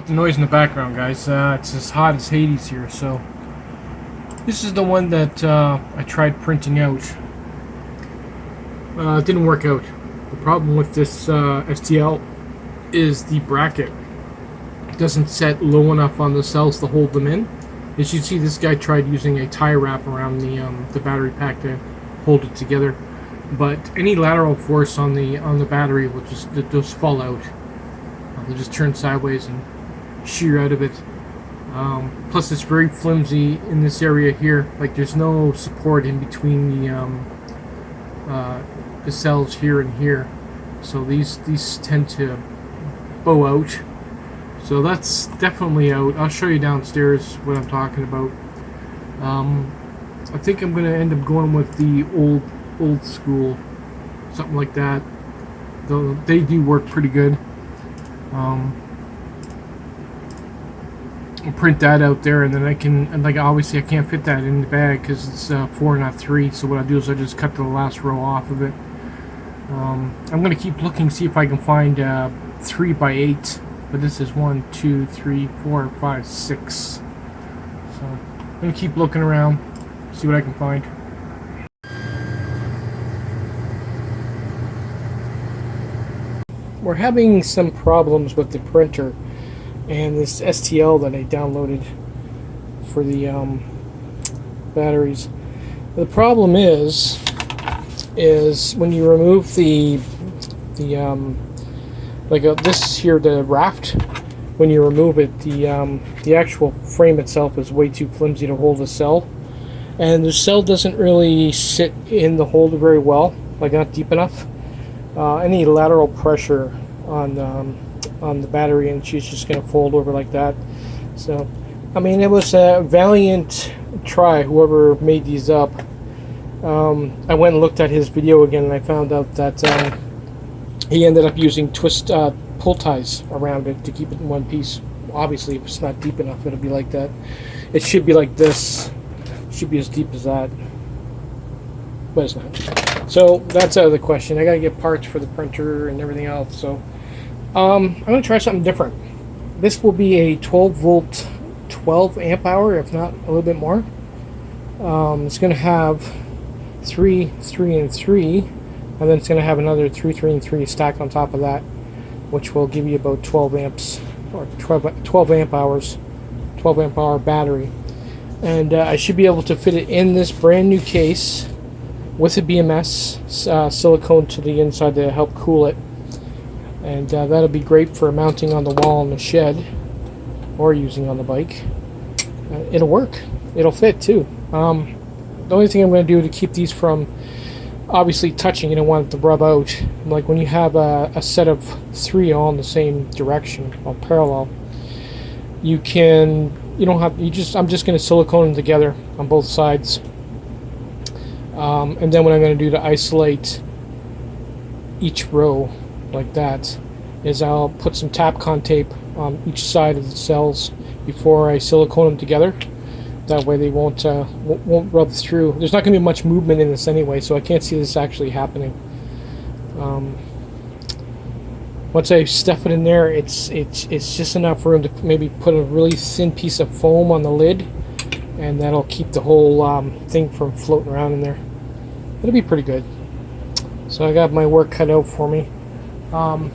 about the noise in the background, guys. It's as hot as Hades here, so this is the one that I tried printing out. It didn't work out. The problem with this STL is the bracket. It doesn't set low enough on the cells to hold them in. As you see, this guy tried using a tie wrap around the battery pack to hold it together, but any lateral force on the battery will just fall out. They'll just turn sideways and shear out of it. Plus, it's very flimsy in this area here. Like, there's no support in between the cells here and here, so these tend to bow out. So that's definitely out. I'll show you downstairs what I'm talking about. I think I'm going to end up going with the old school, something like that. Though they do work pretty good. I'll print that out there, and then I can, and like, obviously I can't fit that in the bag because it's 4 not 3. So what I do is I just cut the last row off of it. I'm going to keep looking, see if I can find 3 by 8. But this is 1, 2, 3, 4, 5, 6. So I'm going to keep looking around, see what I can find. We're having some problems with the printer and this STL that I downloaded for the batteries. The problem is when you remove this here, the raft, when you remove it, the actual frame itself is way too flimsy to hold the cell, and the cell doesn't really sit in the holder very well, like not deep enough. Any lateral pressure on the battery and she's just going to fold over like that. So, I mean, it was a valiant try, whoever made these up. I went and looked at his video again, and I found out that he ended up using pull ties around it to keep it in one piece. Obviously, if it's not deep enough, it'll be like that. It should be like this. It should be as deep as that, but it's not. So that's out of the question. I gotta get parts for the printer and everything else. So I'm gonna try something different. This will be a 12 volt, 12 amp hour, if not a little bit more. It's gonna have 3, 3, and 3, and then it's gonna have another 3, 3, and 3 stacked on top of that, which will give you about 12 amps or 12 amp hours, 12 amp hour battery. And I should be able to fit it in this brand new case with a BMS silicone to the inside to help cool it, and that'll be great for mounting on the wall in the shed or using on the bike. It'll work. It'll fit too. The only thing I'm going to do to keep these from obviously touching, you don't want it to rub out. Like when you have a set of 3 all in the same direction, all parallel, I'm just going to silicone them together on both sides. And then what I'm going to do to isolate each row like that is I'll put some Tapcon tape on each side of the cells before I silicone them together. That way they won't rub through. There's not going to be much movement in this anyway, so I can't see this actually happening. Once I stuff it in there, it's just enough room to maybe put a really thin piece of foam on the lid, and that'll keep the whole thing from floating around in there. It'll be pretty good. So I got my work cut out for me. I'll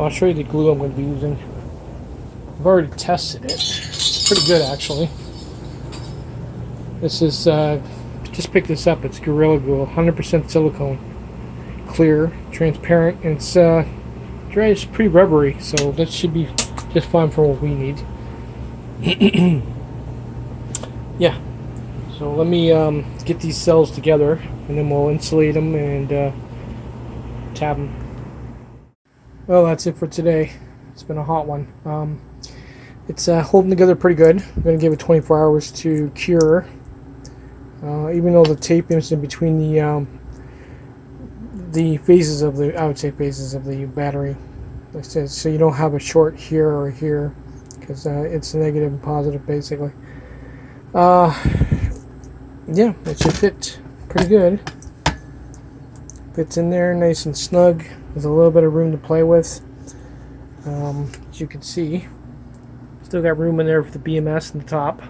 show you the glue I'm going to be using. I've already tested it. It's pretty good, actually. This is, just picked this up. It's Gorilla Glue, 100% silicone. Clear, transparent, and it's dry. It's pretty rubbery, so that should be just fine for what we need. Yeah. So let me get these cells together, and then we'll insulate them and tab them. Well, that's it for today. It's been a hot one. It's holding together pretty good. I'm going to give it 24 hours to cure. Even though the tape is in between the phases of the, I would say phases of the battery. Like I said, so you don't have a short here or here, because it's negative and positive basically. Yeah, it should fit pretty good. Fits in there nice and snug. There's a little bit of room to play with, as you can see. Still got room in there for the BMS in the top,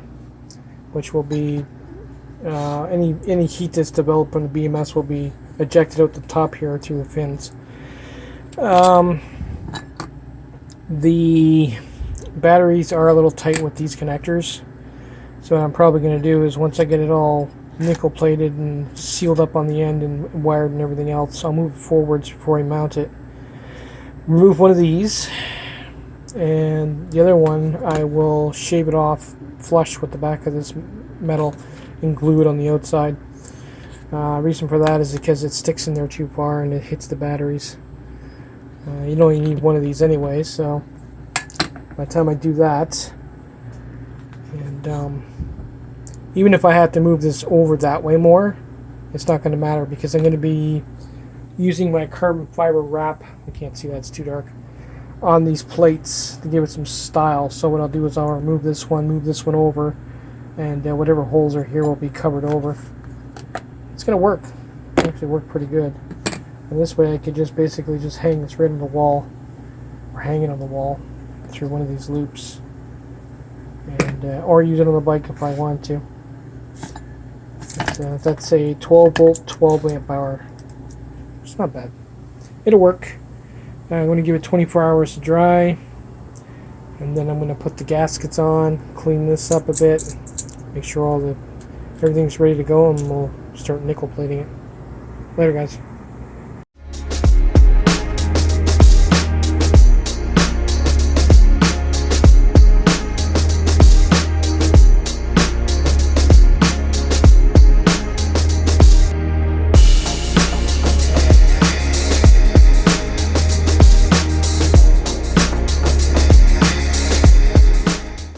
which will be any heat that's developed on the BMS will be ejected out the top here through the fins. The batteries are a little tight with these connectors, so what I'm probably going to do is once I get it all nickel plated and sealed up on the end and wired and everything else, I'll move it forwards before I mount it. Remove one of these, and the other one I will shave it off flush with the back of this metal and glue it on the outside. Reason for that is because it sticks in there too far and it hits the batteries. You only need one of these anyway, so by the time I do that, and even if I have to move this over that way more, it's not going to matter because I'm going to be using my carbon fiber wrap, I can't see that, it's too dark, on these plates to give it some style. So what I'll do is I'll remove this one, move this one over, and whatever holes are here will be covered over. It's going to work. It actually worked pretty good. And this way I could just basically just hang this right on the wall, or hang it on the wall through one of these loops, and or use it on the bike if I want to. That's a 12 volt 12 amp hour. It's not bad. It'll work. I'm going to give it 24 hours to dry, and then I'm going to put the gaskets on, clean this up a bit, make sure everything's ready to go, and we'll start nickel plating it. Later, guys.